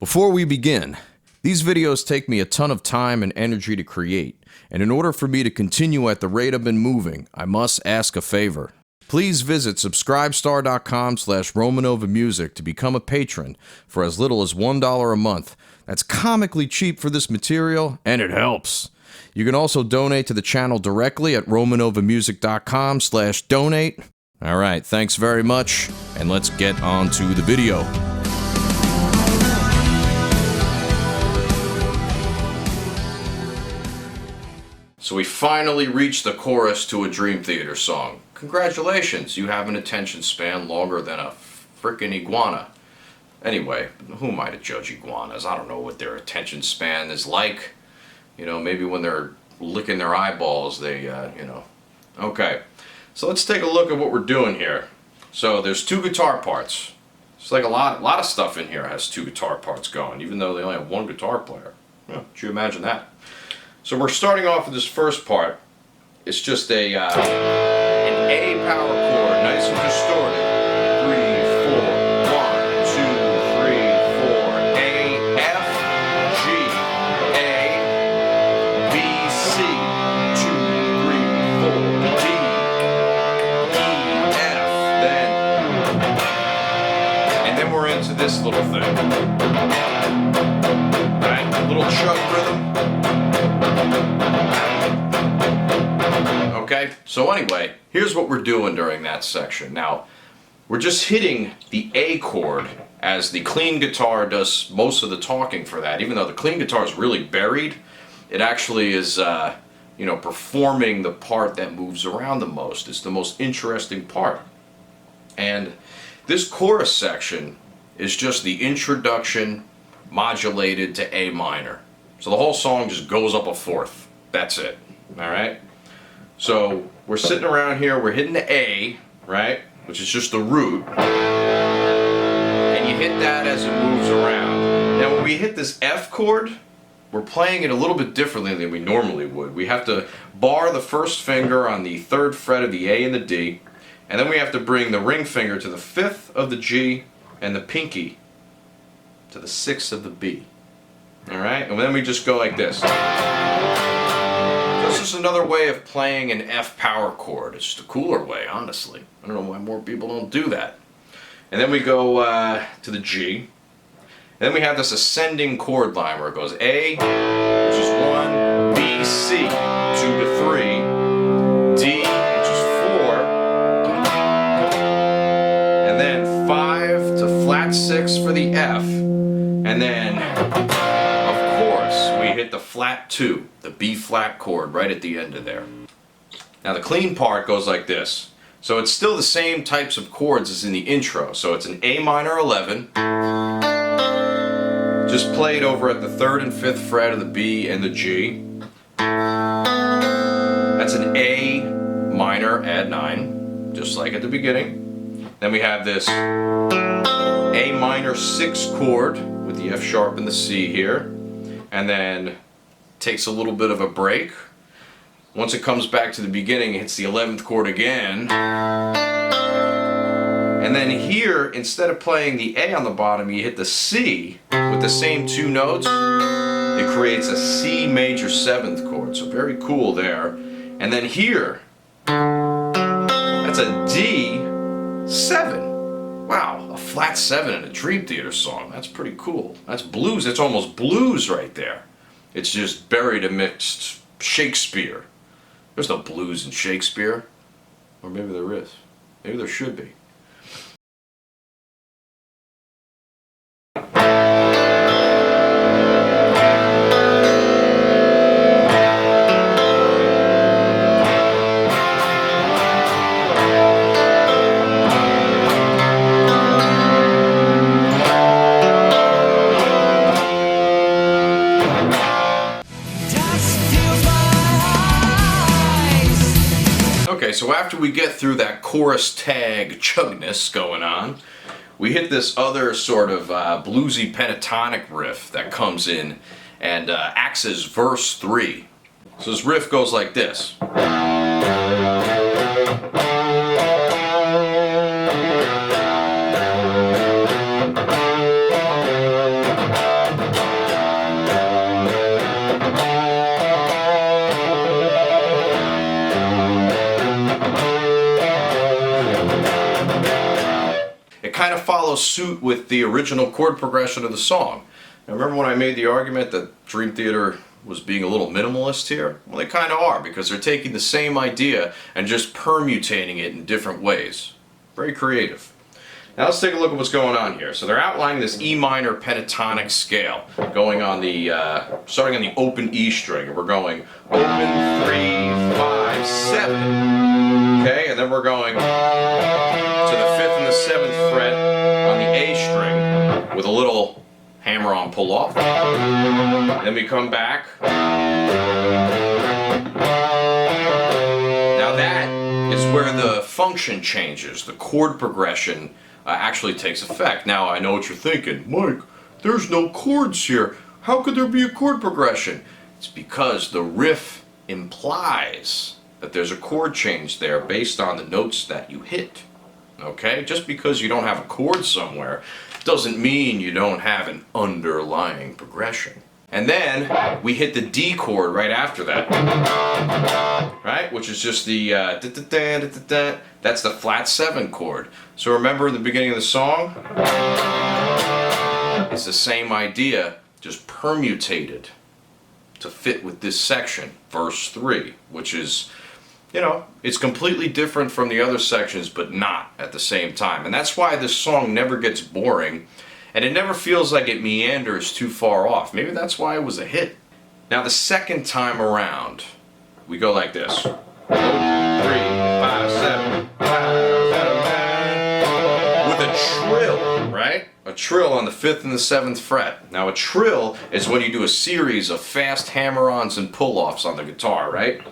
Before we begin, these videos take me a ton of time and energy to create, and in order for me to continue at the rate I've been moving, I must ask a favor. Please visit subscribestar.com/RomanOva Music to become a patron for as little as $1 a month. That's comically cheap for this material, and it helps. You can also donate to the channel directly at RomanOvaMusic.com/donate. Alright, thanks very much, and let's get on to the video. So we finally reached the chorus to a Dream Theater song. Congratulations, you have an attention span longer than a frickin' iguana. Anyway, who am I to judge iguanas? I don't know what their attention span is like. You know, maybe when they're licking their eyeballs, they, you know. Okay, so let's take a look at what we're doing here. So there's two guitar parts. It's like a lot of stuff in here has two guitar parts going, even though they only have one guitar player. Yeah, could you imagine that? So we're starting off with this first part. It's just an A power chord, nice and distorted. 3, 4, 1, 2, 3, 4. A, F, G, A, B, C, 2, 3, 4, D, E, F, and then we're into this little thing. Right, a little chug rhythm. Okay, so anyway, here's what we're doing during that section. Now, we're just hitting the A chord as the clean guitar does most of the talking for that. Even though the clean guitar is really buried, it actually is, you know, performing the part that moves around the most. It's the most interesting part. And this chorus section is just the introduction modulated to A minor. So the whole song just goes up a fourth. That's it. Alright? So we're sitting around here, we're hitting the A, right? Which is just the root. And you hit that as it moves around. Now when we hit this F chord, we're playing it a little bit differently than we normally would. We have to bar the first finger on the 3rd fret of the A and the D, and then we have to bring the ring finger to the 5th of the G and the pinky to the 6th of the B. Alright? And then we just go like this. This is another way of playing an F power chord. It's just a cooler way, honestly. I don't know why more people don't do that. And then we go to the G. And then we have this ascending chord line where it goes A, which is 1, B, C, 2 to 3, D, which is 4, and then 5 to flat 6 for the F, and then we hit the flat 2, the B flat chord right at the end of there. Now the clean part goes like this. So it's still the same types of chords as in the intro. So it's an A minor 11, just played over at the 3rd and 5th fret of the B and the G. That's an A minor add 9, just like at the beginning. Then we have this A minor 6 chord with the F sharp and the C here. And then takes a little bit of a break. Once it comes back to the beginning, it hits the 11th chord again. And then here, instead of playing the A on the bottom, you hit the C with the same 2 notes. It creates a C major 7th chord, so very cool there. And then here, that's a D7. Wow, a flat 7 in a Dream Theater song. That's pretty cool. That's blues. It's almost blues right there. It's just buried amidst Shakespeare. There's no blues in Shakespeare. Or maybe there is. Maybe there should be. Okay, so after we get through that chorus tag chugness going on, we hit this other sort of bluesy pentatonic riff that comes in and acts as verse 3. So this riff goes like this. follow suit with the original chord progression of the song. Now remember when I made the argument that Dream Theater was being a little minimalist here? Well, they kind of are, because they're taking the same idea and just permutating it in different ways. Very creative. Now let's take a look at what's going on here. So they're outlining this E minor pentatonic scale, going on the, starting on the open E string. And we're going open, 3, 5, 7. Okay, and then we're going to the 5th and the 7th fret on the A string with a little hammer-on pull-off. Then we come back. Now that is where the function changes. The chord progression actually takes effect. Now I know what you're thinking. Mike, there's no chords here. How could there be a chord progression? It's because the riff implies that there's a chord change there based on the notes that you hit. Okay? Just because you don't have a chord somewhere doesn't mean you don't have an underlying progression. And then we hit the D chord right after that, right? Which is just the that's the flat 7 chord. So remember in the beginning of the song, it's the same idea, just permutated to fit with this section, verse 3, which is, you know, it's completely different from the other sections, but not at the same time. And that's why this song never gets boring. And it never feels like it meanders too far off. Maybe that's why it was a hit. Now the second time around, we go like this. 3, 5, 7, 5, 7, with a trill, right? A trill on the 5th and the 7th fret. Now a trill is when you do a series of fast hammer-ons and pull-offs on the guitar, right?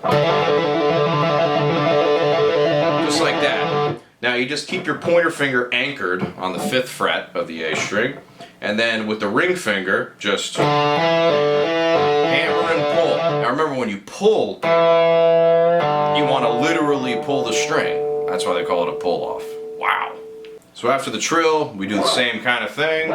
Just like that. Now you just keep your pointer finger anchored on the 5th fret of the A string, and then with the ring finger, just hammer and pull. Now remember, when you pull, you want to literally pull the string. That's why they call it a pull-off. Wow. So after the trill, we do the same kind of thing to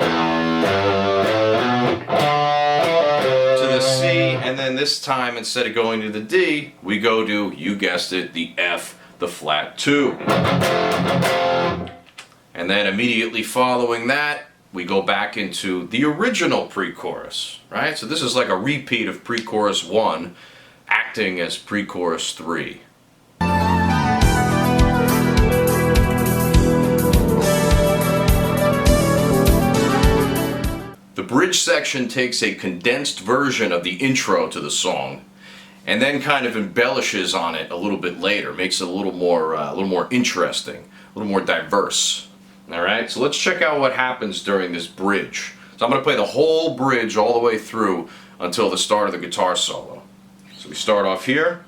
the C, and then this time, instead of going to the D, we go to, you guessed it, the F, the flat 2. And then immediately following that, we go back into the original pre-chorus, right? So this is like a repeat of pre-chorus 1 acting as pre-chorus 3. The bridge section takes a condensed version of the intro to the song and then kind of embellishes on it a little bit later, makes it a little more interesting, a little more diverse. All right, so let's check out what happens during this bridge. So I'm going to play the whole bridge all the way through until the start of the guitar solo. So we start off here.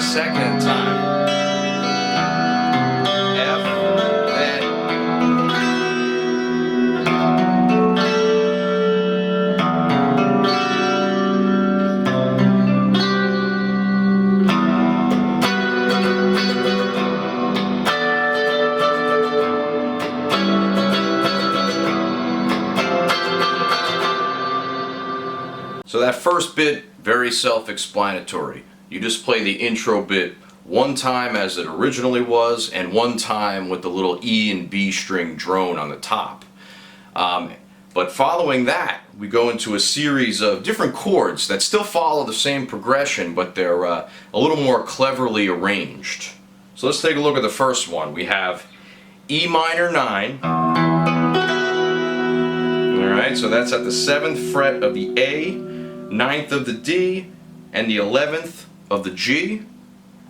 Second time, F, then so that first bit, very self-explanatory. You just play the intro bit one time as it originally was, and one time with the little E and B string drone on the top. But following that, we go into a series of different chords that still follow the same progression, but they're a little more cleverly arranged. So let's take a look at the first one. We have E minor 9. Alright, so that's at the 7th fret of the A, 9th of the D, and the 11th of the G,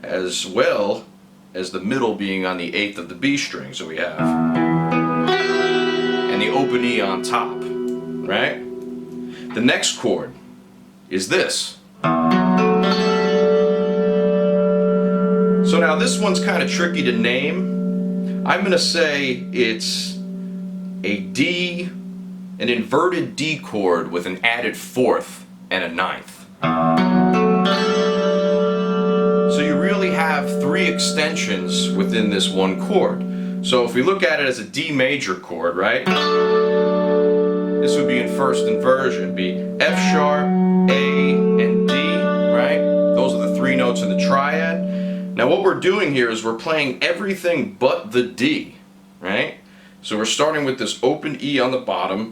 as well as the middle being on the 8th of the B string. So we have, and the open E on top, right? The next chord is this. So now this one's kind of tricky to name. I'm going to say it's a D, an inverted D chord with an added 4th and a 9th. So you really have 3 extensions within this one chord. So if we look at it as a D major chord, right? This would be in first inversion, be F sharp, A, and D, right? Those are the three notes in the triad. Now what we're doing here is we're playing everything but the D, right? So we're starting with this open E on the bottom,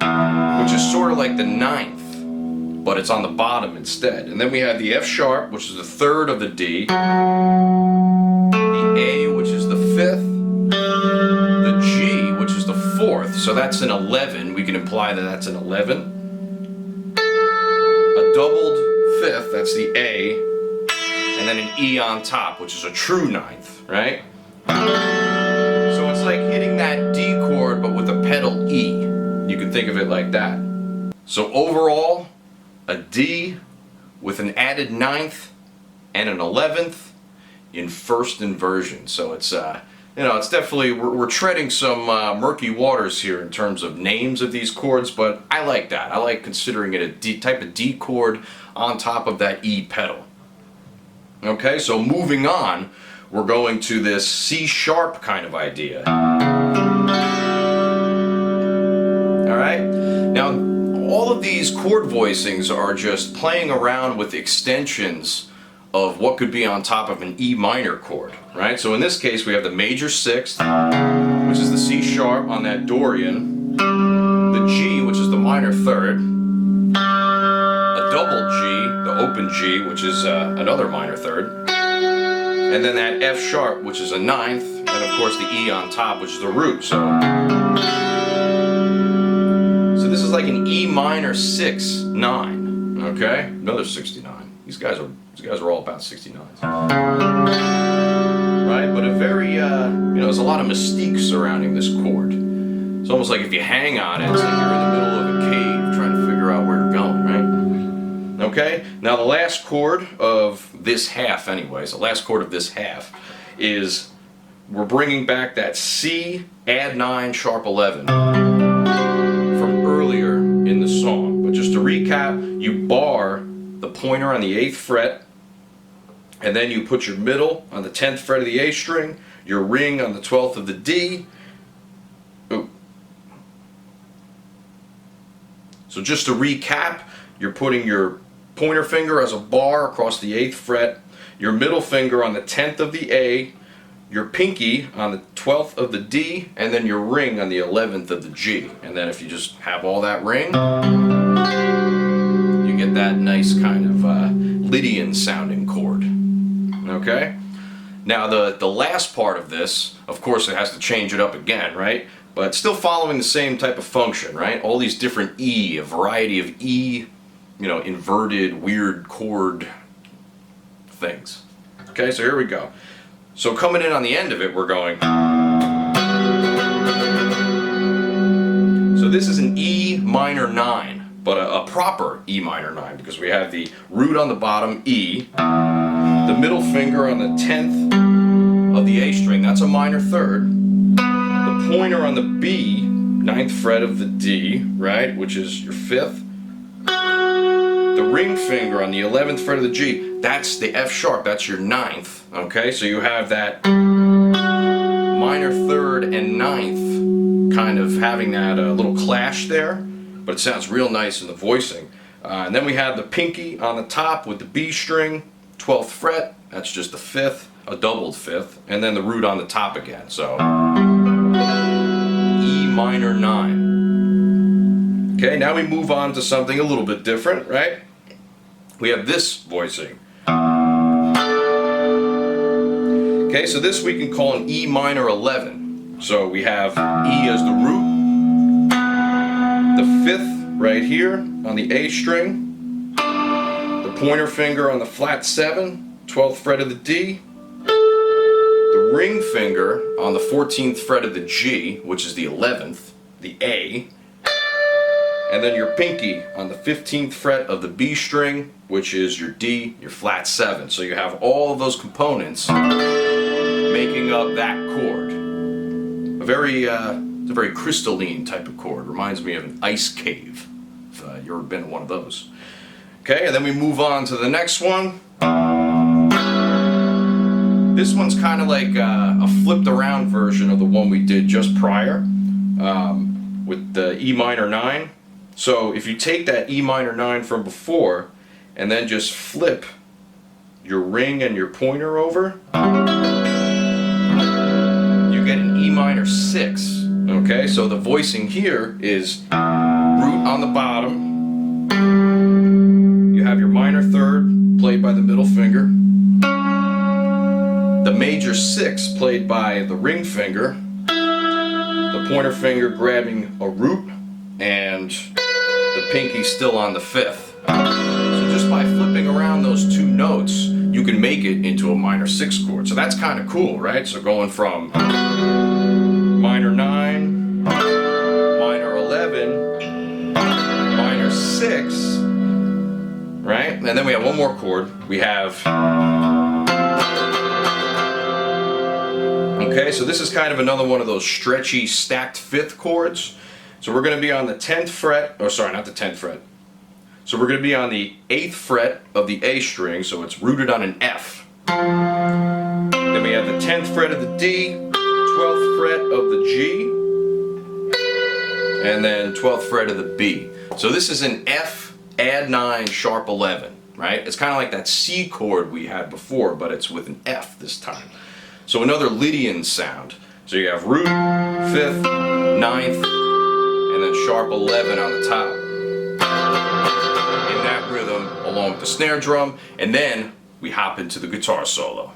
which is sort of like the ninth, but it's on the bottom instead. And then we have the F sharp, which is the third of the D, the A, which is the fifth, the G, which is the fourth, so that's an 11. We can imply that that's an 11. A doubled fifth, that's the A, and then an E on top, which is a true ninth, right? So it's like hitting that D chord, but with a pedal E. You can think of it like that. So overall, a D with an added ninth and an 11th in first inversion. So it's it's definitely, we're treading some murky waters here in terms of names of these chords, but I like that. I like considering it a D, type of D chord on top of that E pedal. Okay, so moving on, we're going to this C sharp kind of idea. Alright, now all of these chord voicings are just playing around with extensions of what could be on top of an E minor chord, right? So in this case we have the major sixth, which is the C sharp on that Dorian, the G, which is the minor third, a double G, the open G, which is another minor third, and then that F sharp, which is a ninth, and of course the E on top, which is the root. So this is like an E minor 6-9, okay? Another 69. These guys are all about 69s. Right? But a very, there's a lot of mystique surrounding this chord. It's almost like if you hang on it, it's like you're in the middle of a cave trying to figure out where you're going, right? Okay? Now the last chord of this half, anyways, the last chord of this half is we're bringing back that C, add 9, sharp 11 from earlier in the song. But just to recap, you bar the pointer on the 8th fret, and then you put your middle on the 10th fret of the A string, your ring on the 12th of the D. Ooh. So just to recap, you're putting your pointer finger as a bar across the 8th fret, your middle finger on the 10th of the A, your pinky on the 12th of the D, and then your ring on the 11th of the G. And then if you just have all that ring, you get that nice kind of Lydian sounding chord. Okay? Now the last part of this, of course it has to change it up again, right? But still following the same type of function, right? All these different E, a variety of E, inverted, weird chord things. Okay, so here we go. So coming in on the end of it, we're going. So this is an E minor 9, but a proper E minor 9, because we have the root on the bottom, E, the middle finger on the 10th of the A string, that's a minor third, the pointer on the B, 9th fret of the D, right, which is your 5th, the ring finger on the 11th fret of the G, that's the F sharp, that's your 9th, okay, so you have that minor third and 9th kind of having that little clash there, but it sounds real nice in the voicing. And then we have the pinky on the top with the B string, 12th fret, that's just the 5th, a doubled 5th, and then the root on the top again, so E minor 9. Okay, now we move on to something a little bit different, right? We have this voicing. Okay, so this we can call an E minor 11. So we have E as the root, the 5th right here on the A string, the pointer finger on the flat 7, 12th fret of the D, the ring finger on the 14th fret of the G, which is the 11th, the A, and then your pinky on the 15th fret of the B string, which is your D, your flat 7. So you have all of those components making up that chord. It's a very crystalline type of chord. Reminds me of an ice cave, if you've ever been in one of those. Okay, and then we move on to the next one. This one's kind of like a flipped around version of the one we did just prior with the E minor 9. So if you take that E minor 9 from before and then just flip your ring and your pointer over, you get an E minor 6. Okay, so the voicing here is root on the bottom. You have your minor 3rd played by the middle finger. The major 6 played by the ring finger. The pointer finger grabbing a root, and the pinky still on the 5th. So just by flipping around those 2 notes, you can make it into a minor 6 chord. So that's kind of cool, right? So going from minor 9, minor 11, minor 6, right? And then we have one more chord. We have, okay, so this is kind of another one of those stretchy stacked 5th chords. So we're going to be on the 10th fret, or sorry, not the 10th fret. So we're going to be on the 8th fret of the A string, so it's rooted on an F. Then we have the 10th fret of the D, 12th fret of the G, and then 12th fret of the B. So this is an F, add 9, sharp 11, right? It's kind of like that C chord we had before, but it's with an F this time. So another Lydian sound. So you have root, 5th, 9th, and then sharp 11 on the top. In that rhythm, along with the snare drum, and then we hop into the guitar solo.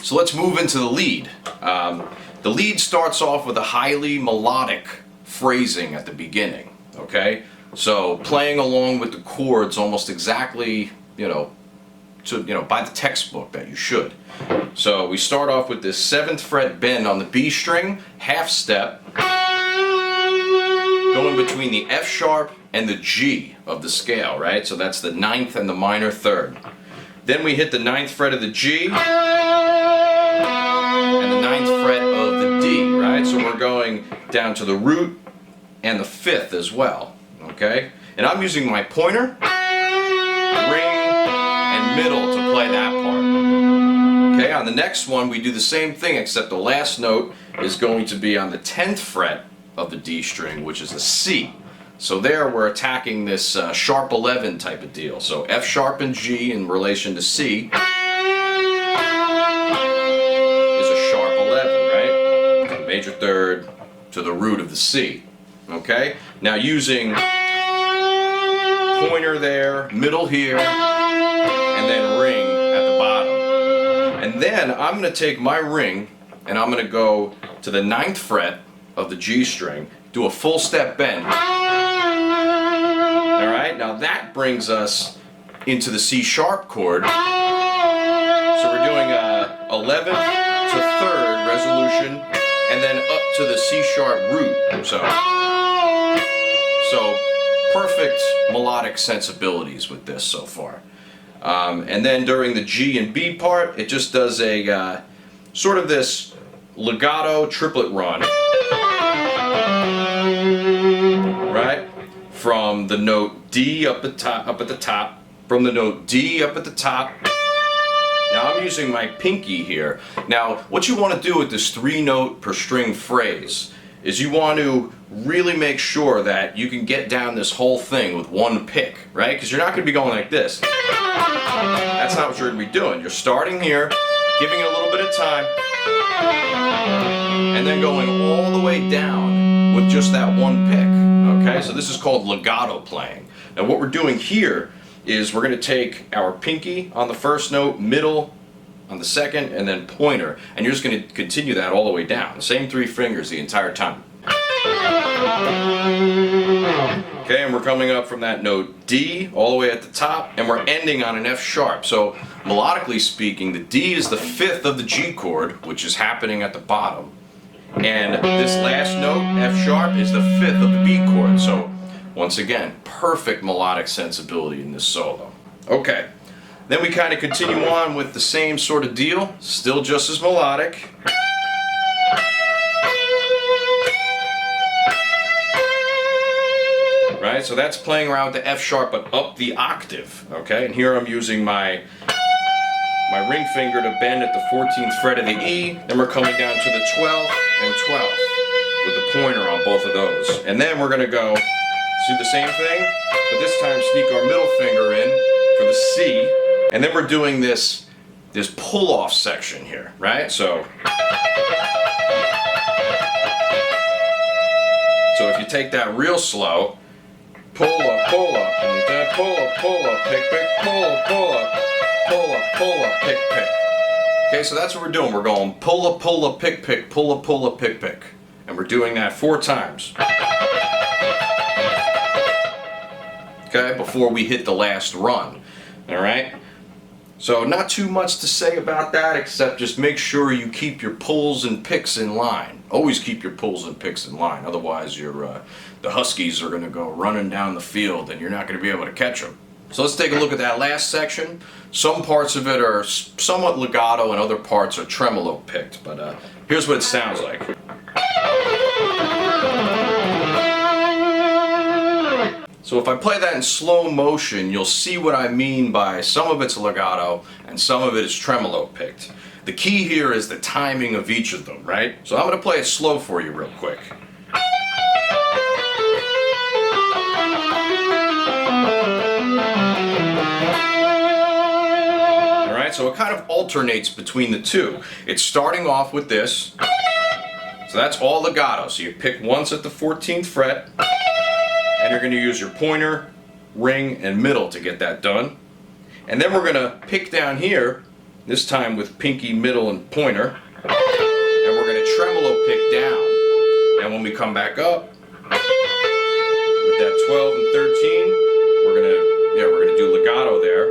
So let's move into the lead. The lead starts off with a highly melodic phrasing at the beginning, okay? So playing along with the chords almost exactly, by the textbook that you should. So we start off with this 7th fret bend on the B string, half step, going between the F sharp and the G of the scale, right? So that's the 9th and the minor 3rd. Then we hit the 9th fret of the G, and the 9th fret of the D, right? So we're going down to the root and the 5th as well, okay? And I'm using my pointer, ring, and middle to play that part. Okay, on the next one we do the same thing, except the last note is going to be on the 10th fret of the D string, which is a C. So there we're attacking this sharp 11 type of deal. So F sharp and G in relation to C. Major 3rd to the root of the C. Okay? Now using pointer there, middle here, and then ring at the bottom. And then I'm going to take my ring and I'm going to go to the 9th fret of the G string, do a full step bend. Alright? Now that brings us into the C sharp chord. So we're doing a 11th to 3rd resolution, and then up to the C sharp root. So perfect melodic sensibilities with this so far. And then during the G and B part, it just does a sort of this legato triplet run, right? From the note D up at the top, from the note D up at the top. Now I'm using my pinky here. Now what you want to do with this 3-note per string phrase is you want to really make sure that you can get down this whole thing with one pick, right? Because you're not going to be going like this. That's not what you're going to be doing. You're starting here, giving it a little bit of time, and then going all the way down with just that one pick, okay? So this is called legato playing. Now what we're doing here is we're going to take our pinky on the first note, middle on the second, and then pointer, and you're just going to continue that all the way down. The same 3 fingers the entire time. Okay, and we're coming up from that note D all the way at the top, and we're ending on an F sharp. So melodically speaking, the D is the 5th of the G chord, which is happening at the bottom. And this last note, F sharp, is the 5th of the B chord. So once again, perfect melodic sensibility in this solo. Okay, then we kind of continue on with the same sort of deal, still just as melodic. Right, so that's playing around with the F sharp but up the octave, okay? And here I'm using my ring finger to bend at the 14th fret of the E, then we're coming down to the 12th and 12th with the pointer on both of those. And then we're gonna go do the same thing, but this time sneak our middle finger in for the C, and then we're doing this pull-off section here, right? So if you take that real slow, pull up, and then pull up, pick, pull up, pick. Okay, so that's what we're doing. We're going pull up, pick, pull up, pick. And we're doing that 4 times. Okay, before we hit the last run. Alright? So not too much to say about that, except just make sure you keep your pulls and picks in line. Always keep your pulls and picks in line, otherwise the Huskies are going to go running down the field and you're not going to be able to catch them. So let's take a look at that last section. Some parts of it are somewhat legato and other parts are tremolo picked, but here's what it sounds like. So if I play that in slow motion, you'll see what I mean by some of it's legato and some of it is tremolo picked. The key here is the timing of each of them, right? So I'm going to play it slow for you real quick. Alright, so it kind of alternates between the two. It's starting off with this. So that's all legato. So you pick once at the 14th fret. And you're going to use your pointer, ring, and middle to get that done. And then we're going to pick down here, this time with pinky, middle, and pointer. And we're going to tremolo pick down. And when we come back up, with that 12 and 13, we're going to do legato there.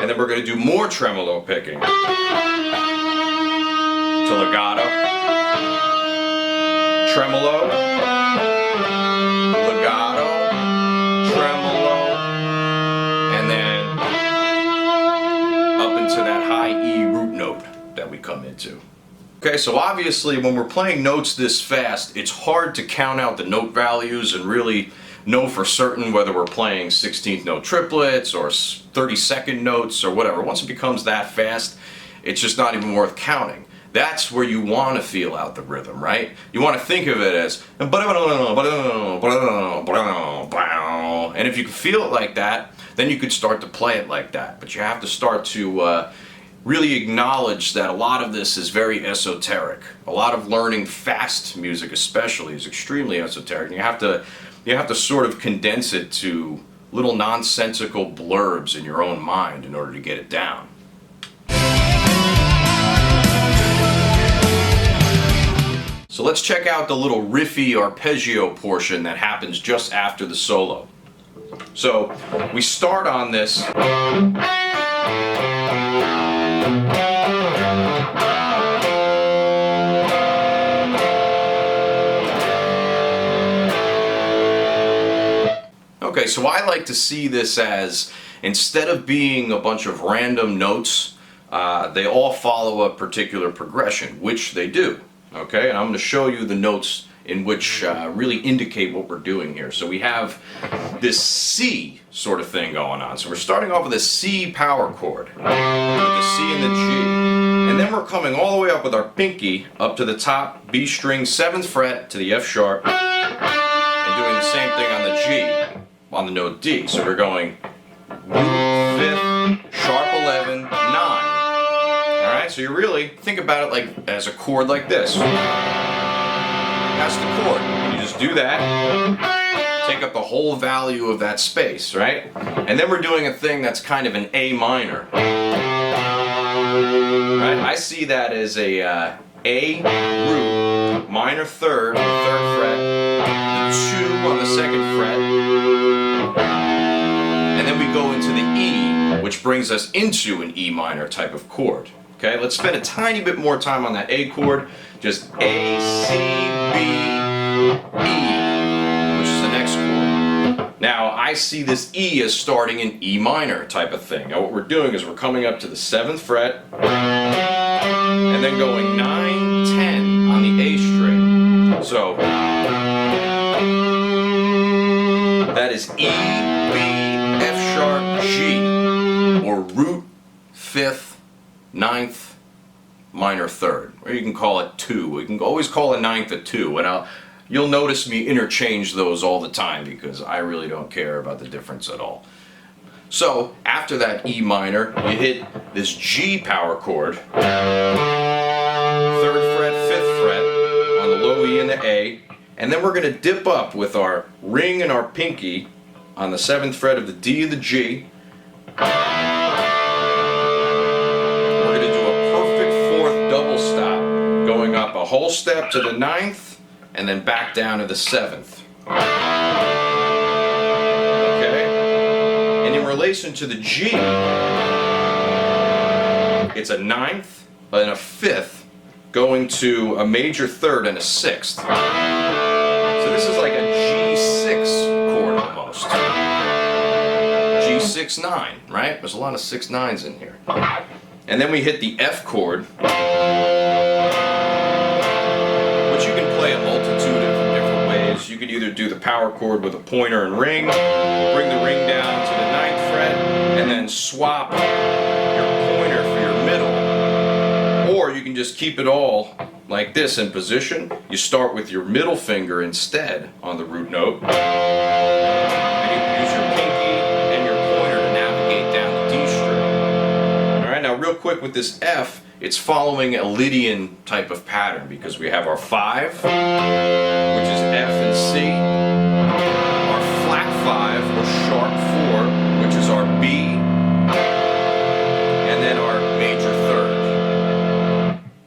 And then we're going to do more tremolo picking. To legato. Tremolo. Legato. Tremolo, and then up into that high E root note that we come into. Okay, so obviously when we're playing notes this fast, it's hard to count out the note values and really know for certain whether we're playing 16th note triplets or 32nd notes or whatever. Once it becomes that fast, it's just not even worth counting. That's where you want to feel out the rhythm, right? You want to think of it as, and if you can feel it like that, then you could start to play it like that. But you have to start to really acknowledge that a lot of this is very esoteric. A lot of learning fast music especially is extremely esoteric. And you have to sort of condense it to little nonsensical blurbs in your own mind in order to get it down. So let's check out the little riffy arpeggio portion that happens just after the solo. So we start on this. Okay, so I like to see this as, instead of being a bunch of random notes, they all follow a particular progression, which they do. Okay, and I'm going to show you the notes in which really indicate what we're doing here. So we have this C sort of thing going on. So we're starting off with a C power chord, with the C and the G. And then we're coming all the way up with our pinky up to the top B string 7th fret to the F sharp, and doing the same thing on the G, on the note D. So we're going root 5th, sharp 11, 9. Alright, so you really think about it like as a chord like this. That's the chord. You just do that, take up the whole value of that space, right? And then we're doing a thing that's kind of an A minor. Right? I see that as a A root minor third on the 3rd fret, the 2 on the 2nd fret, and then we go into the E, which brings us into an E minor type of chord. Okay, let's spend a tiny bit more time on that A chord. Just A, C, B, E, which is the next chord. Now, I see this E as starting in E minor type of thing. Now, what we're doing is we're coming up to the 7th fret, and then going 9, 10 on the A string. So, that is E, B, F sharp, G, or root 5th, 9th, minor 3rd, or you can call it 2. We can always call a 9th a 2, and you'll notice me interchange those all the time because I really don't care about the difference at all. So after that E minor, you hit this G power chord, 3rd fret, 5th fret on the low E and the A, and then we're going to dip up with our ring and our pinky on the 7th fret of the D and the G. We're going to do a perfect 4th double stop, going up a whole step to the 9th and then back down to the 7th. Okay? And in relation to the G, it's a 9th and a 5th going to a major 3rd and a 6th. So this is like a G6 chord almost. G6, 9, right? There's a lot of 6 9s in here. And then we hit the F chord, which you can play a multitude of different ways. You could either do the power chord with a pointer and ring, bring the ring down to the 9th fret, and then swap your pointer for your middle. Or you can just keep it all like this in position. You start with your middle finger instead on the root note. And you can use your pinky and your pointer to navigate down the D string. Alright, now real quick with this F, it's following a Lydian type of pattern because we have our 5, which is F and C, our flat 5 or sharp 4, which is our B, and then our major 3rd.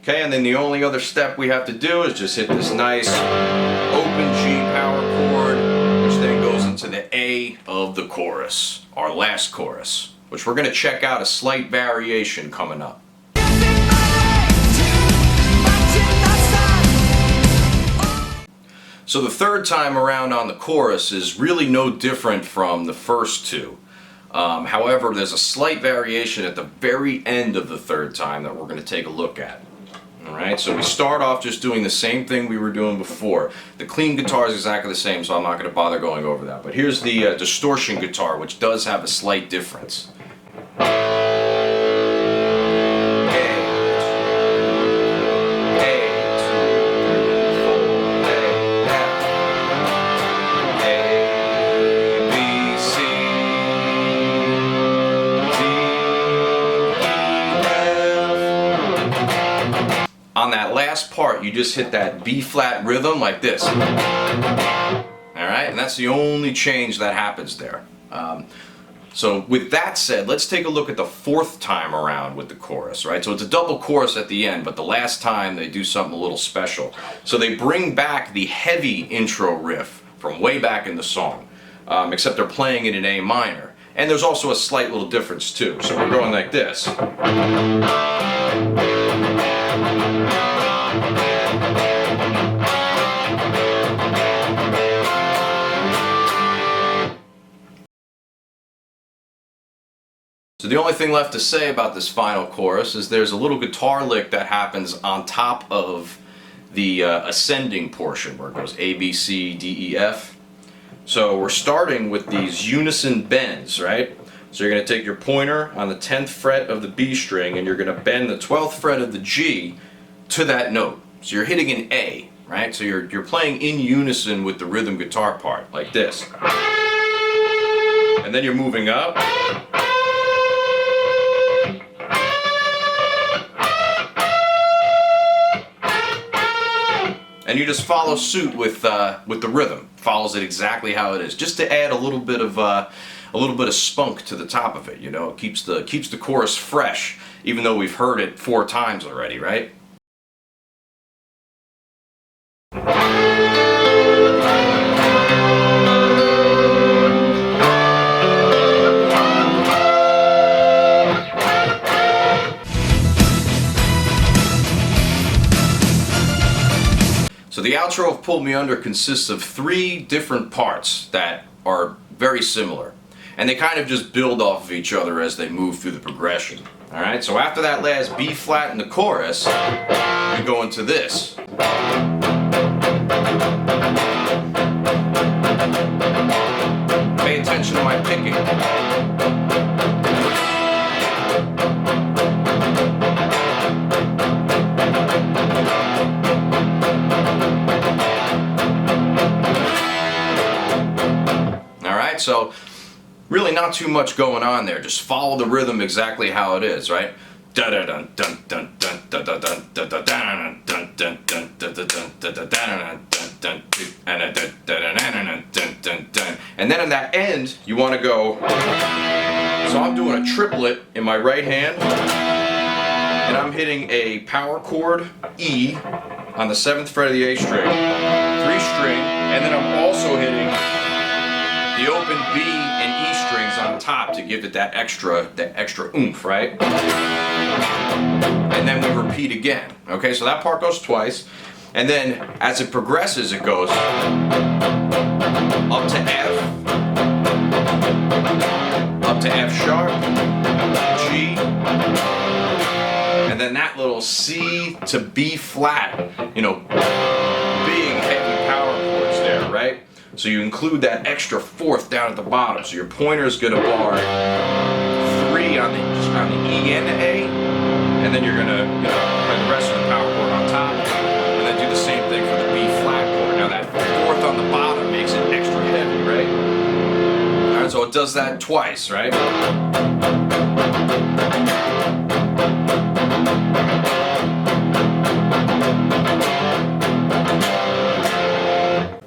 Okay, and then the only other step we have to do is just hit this nice open G power chord, which then goes into the A of the chorus, our last chorus, which we're going to check out a slight variation coming up. So the 3rd time around on the chorus is really no different from the first 2. However, there's a slight variation at the very end of the 3rd time that we're going to take a look at. Alright, so we start off just doing the same thing we were doing before. The clean guitar is exactly the same, so I'm not going to bother going over that. But here's the distortion guitar, which does have a slight difference. On that last part, you just hit that B flat rhythm like this. Alright, and that's the only change that happens there. So with that said, let's take a look at the 4th time around with the chorus, right? So it's a double chorus at the end, but the last time they do something a little special. So they bring back the heavy intro riff from way back in the song, except they're playing it in A minor. And there's also a slight little difference too. So we're going like this. So the only thing left to say about this final chorus is there's a little guitar lick that happens on top of the ascending portion where it goes A, B, C, D, E, F. So we're starting with these unison bends, right? So you're going to take your pointer on the 10th fret of the B string and you're going to bend the 12th fret of the G to that note. So you're hitting an A, right? So you're playing in unison with the rhythm guitar part, like this. And then you're moving up. And you just follow suit with the rhythm. Follows it exactly how it is, just to add a little bit of spunk to the top of it. You know, it keeps the chorus fresh, even though we've heard it 4 times already, right? outro of Pull Me Under consists of 3 different parts that are very similar. And they kind of just build off of each other as they move through the progression. Alright, so after that last B flat in the chorus, we go into this. Pay attention to my picking. Alright, so really not too much going on there. Just follow the rhythm exactly how it is, right? And then in that end, you want to go. So I'm doing a triplet in my right hand, and I'm hitting a power chord E on the 7th fret of the A string, 3 string, and then I'm also hitting the open B and E strings on top to give it that extra oomph, right? And then we repeat again. Okay, so that part goes twice. And then as it progresses, it goes up to F, up to F sharp, G, and then that little C to B flat, you know, big heavy power chords there, right? So you include that extra 4th down at the bottom. So your pointer is going to bar 3 on the E and the A, and then you're going to play the rest of the power chord on top, and then do the same thing for the B flat chord. Now that 4th on the bottom makes it extra heavy, right? All right, so it does that twice, right?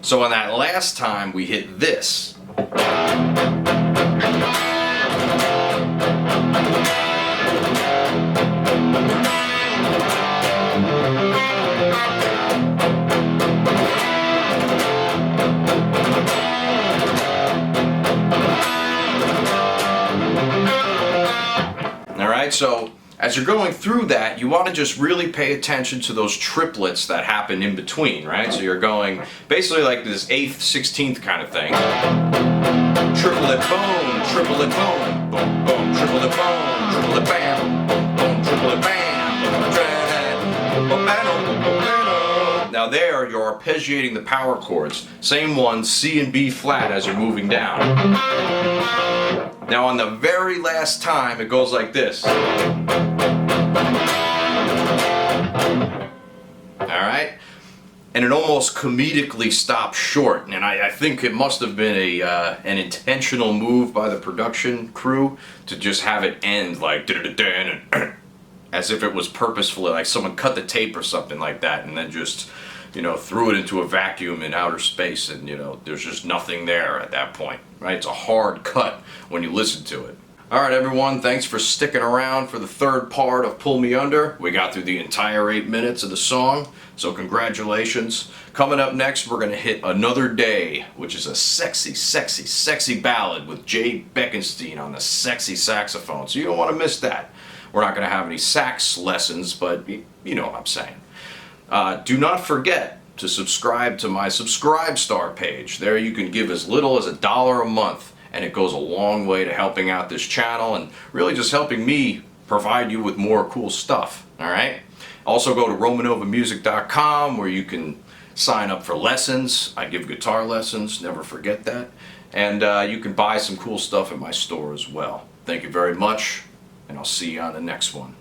So on that last time, we hit this. Alright, so as you're going through that, you want to just really pay attention to those triplets that happen in between, right? So you're going basically like this 8th, 16th kind of thing. Triplet boom, triplet boom, boom, boom, triplet boom, triplet bam, boom, boom, triplet bam. Now there, you're arpeggiating the power chords. Same one, C and B flat as you're moving down. Now on the very last time, it goes like this. Alright? And it almost comedically stops short. And I think it must have been an intentional move by the production crew to just have it end like as if it was purposefully, like someone cut the tape or something like that and then just, threw it into a vacuum in outer space, and there's just nothing there at that point, right? It's a hard cut when you listen to it. Alright everyone, thanks for sticking around for the 3rd part of Pull Me Under. We got through the entire 8 minutes of the song, so congratulations. Coming up next, we're going to hit Another Day, which is a sexy, sexy, sexy ballad with Jay Beckenstein on the sexy saxophone, so you don't want to miss that. We're not going to have any sax lessons, but you know what I'm saying. Do not forget to subscribe to my Subscribe Star page. There you can give as little as $1 a month, and it goes a long way to helping out this channel and really just helping me provide you with more cool stuff. Alright? Also go to RomanOvamusic.com where you can sign up for lessons. I give guitar lessons, never forget that. And you can buy some cool stuff at my store as well. Thank you very much, and I'll see you on the next one.